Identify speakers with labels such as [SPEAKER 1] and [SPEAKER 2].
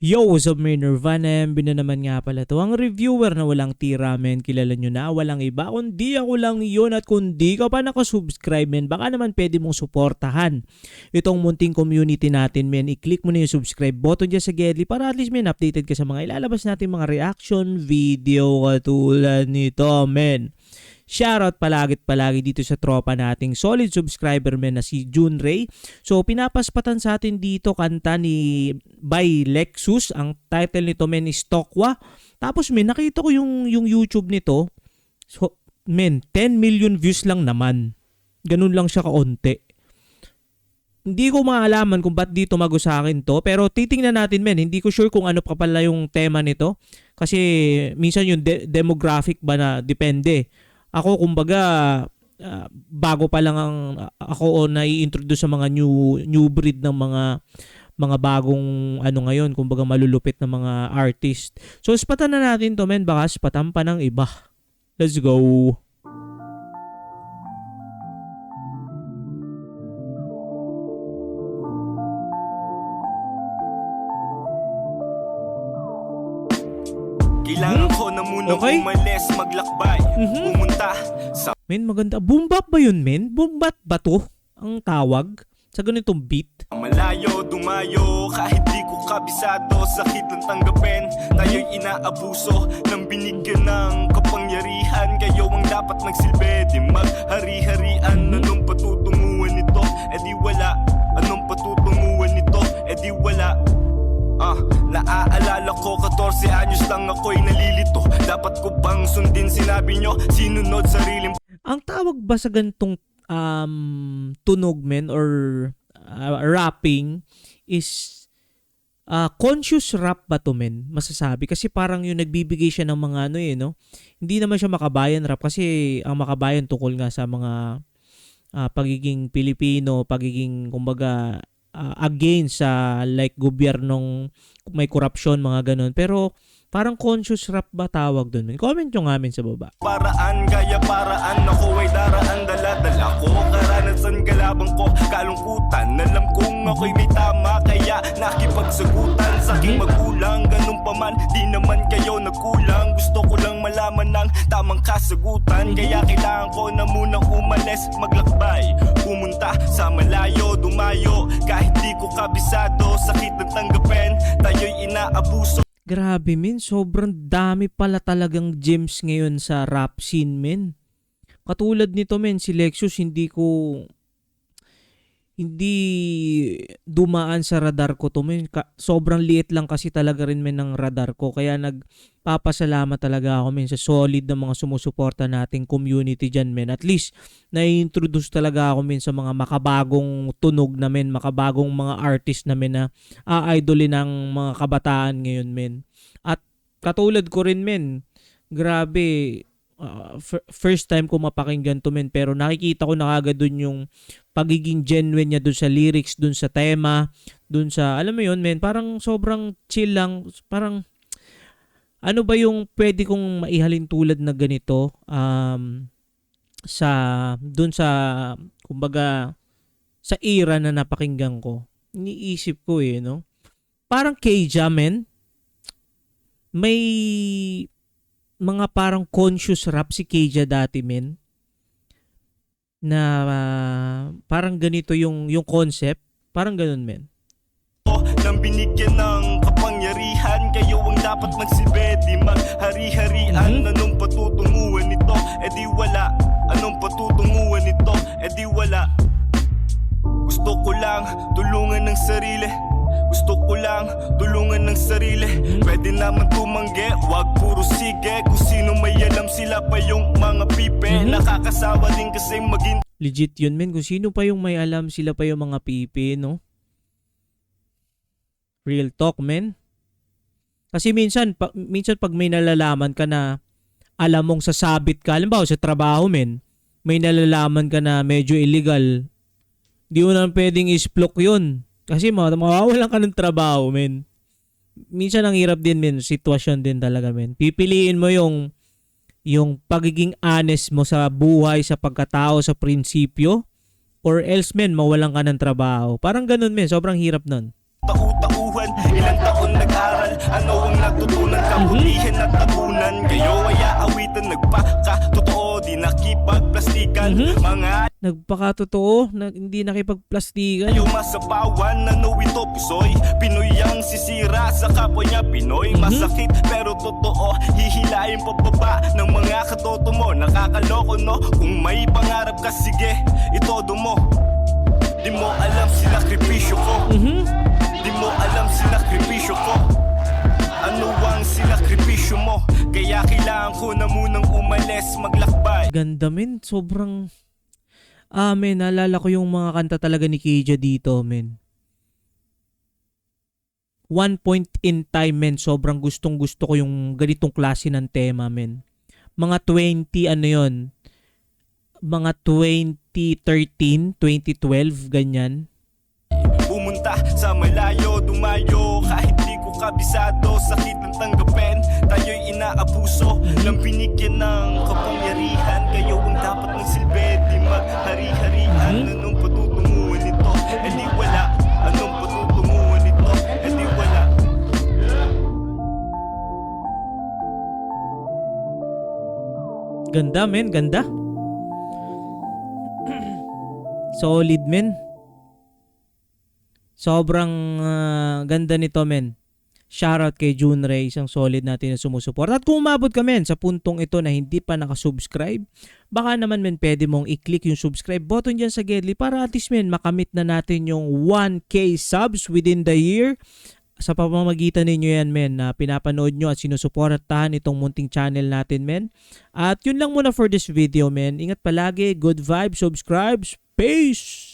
[SPEAKER 1] Yo, what's up, may Nirvana? MB na naman nga pala to. Ang reviewer na walang tira, men. Kilala nyo na, walang iba. Kundi ako lang yun. At kung di ka pa nakasubscribe, men, baka naman pwede mong suportahan itong munting community natin, men. I-click mo na yung subscribe button dyan sa Gedli para at least, men, updated ka sa mga ilalabas natin mga reaction video katulad nito, men. Shoutout palagi dito sa tropa nating solid subscriber, men, na si June Ray. So pinapaspatan sa atin dito kanta ni by Lexus. Ang title nito, men, is Tokwa. Tapos, men, nakita ko yung YouTube nito. So, men, 10 million views lang naman. Ganun lang siya kaunti. Hindi ko maalaman kung ba't dito mago sa akin to. Pero titingnan natin, men. Hindi ko sure kung ano pa pala yung tema nito. Kasi minsan yung demographic ba na depende. Ako, kumbaga, bago pa lang ako o nai-introduce sa mga new breed ng mga bagong ngayon, kumbaga malulupit na mga artist. So, spatan na natin to, men. Baka spatan pa ng iba. Let's go.
[SPEAKER 2] Kailangan ko na munang umalis, maglakbay, pumunta sa...
[SPEAKER 1] Men, maganda. Boom bap ba yun, men? Boom bap ba to? Ang tawag? Sa ganitong beat?
[SPEAKER 2] Malayo, dumayo, kahit di ko kabisado, sakit ng tanggapin. Tayo'y inaabuso ng binigyan ng kapangyarihan. Kayo ang dapat magsilbi, di maghari-harian. Anong patutunguhan nito? E di wala. Anong patutunguhan nito? E di wala. Naaalala ko, 14 anyos lang ako'y nalilito. Dapat ko bang sundin sinabi nyo? Sinunod sariling...
[SPEAKER 1] Ang tawag ba sa ganitong tunog, men, or rapping is conscious rap ba to, men? Masasabi. Kasi parang yung nagbibigay siya ng mga no? Hindi naman siya makabayan rap kasi ang makabayan tungkol nga sa mga pagiging Pilipino, pagiging, kumbaga, against sa like gobyernong may korupsyon, mga ganun. Pero parang conscious rap ba tawag doon? Comment nyo nga amin sa baba.
[SPEAKER 2] Paraan, gaya paraan, ako ay daraan, dala-dala ko. Karanasan, kalabang ko, kalungkutan. Alam kong ako'y may tama, kaya nakipagsagutan sa aking magulang. Ganun pa man, di naman kayo nagkulang. Gusto ko lang malaman ng tamang kasagutan. Kaya kailangan ko na munang umalis, maglakbay, pumunta sa malayo, dumayo. Kahit di ko kabisado, sakit ng tanggapin. Tayo'y inaabuso.
[SPEAKER 1] Grabe, men. Sobrang dami pala talagang gems ngayon sa rap scene, men. Katulad nito, men, si Lexus, hindi dumaan sa radar ko to, men. Sobrang liit lang kasi talaga rin, men, ng radar ko. Kaya nagpapasalamat talaga ako, men, sa solid na mga sumusuporta nating community dyan, men. At least, na-introduce talaga ako, men, sa mga makabagong tunog na, men, makabagong mga artist na, men, na idolin ng mga kabataan ngayon, men. At katulad ko rin, men, grabe, first time ko mapakinggan to, men, pero nakikita ko na kagad dun yung pagiging genuine niya dun sa lyrics, dun sa tema, dun sa, alam mo yun, men, parang sobrang chill lang. Parang ano ba yung pwede kong maihalin tulad na ganito dun sa, kumbaga, sa era na napakinggan ko. Iniisip ko no? Parang Keja, men. May mga parang conscious rap si Keja dati, men, na parang ganito yung concept. Parang ganun, men.
[SPEAKER 2] Nang binigyan ng kapangyarihan, kayo ang dapat magsilbi, di maghari-harian. Anong patutunguhan nito? E di wala. Anong patutunguhan nito? E di wala. Gusto ko lang tulungan ng sarili. Gusto ko lang tulungan ng sarili. Pwede naman tumanggi, wag puro sige. Kung sino may alam, sila pa yung mga pipe. Nakakasawa din kasi maging
[SPEAKER 1] legit yun, men. Kung sino pa yung may alam, sila pa yung mga pipi, no? Real talk, men. Kasi minsan pag may nalalaman ka na alam mong sasabit ka, halimbawa sa trabaho, men, may nalalaman ka na medyo illegal, di mo na pwedeng isplok yun. Kasi mawawalan ka ng trabaho, men. Minsan ang hirap din, men. Sitwasyon din talaga, men. Pipiliin mo yung pagiging honest mo sa buhay, sa pagkatao, sa prinsipyo, or else, men, mawalan ka ng trabaho. Parang ganun, men. Sobrang hirap nun.
[SPEAKER 2] tau-tauhan. Ilang taon taon nag-aral, ano ang natutunan, kabutihan at tabunan. Kayo ay aawitan, nagpaka-totoo, di nakipagplastikan. Mga
[SPEAKER 1] Nagpakatotoo na hindi nakipagplastikan.
[SPEAKER 2] yung masapawan, ano ito pusoy? Pinoy ang sisira sa kapwa niya Pinoy. Masakit pero totoo, hihilayin pababa ng mga katoto mo. Nakakaloko no, kung may pangarap ka sige, itodo mo. Di mo alam sinakripisyo ko. Di mo alam sinakripisyo ko. Ano ang sinakripisyo mo? Kaya kailangan ko na munang umalis, maglakbay.
[SPEAKER 1] Ganda men, sobrang men, naalala ko yung mga kanta talaga ni Kija dito, men. One point in time, men, sobrang gustong gusto ko yung ganitong klase ng tema, men. Mga 20, ano yon, mga 2013, 2012, ganyan.
[SPEAKER 2] Pumunta sa malayo, dumayo, kahit di ko kabisado, sakit ng tanggapin. Tayo'y inaabuso, lang binigyan ng kapangyarihan. Kayo ang dapat ng silbi, di maghari-harian. Anong patutunguhan nito? Eh di wala. Anong patutunguhan nito? Eh di wala.
[SPEAKER 1] Ganda, men, ganda. Solid, men. Sobrang ganda nito, men. Shoutout kay Junray, isang solid natin na sumusuport. At kung umabot ka, men, sa puntong ito na hindi pa nakasubscribe, baka naman, men, pwede mong i-click yung subscribe button dyan sa Gedli para at least, men, makamit na natin yung 1K subs within the year. Sa pamamagitan ninyo yan, men, na pinapanood nyo at sinusuportahan itong munting channel natin, men. At yun lang muna for this video, men. Ingat palagi, good vibes, subscribes, peace!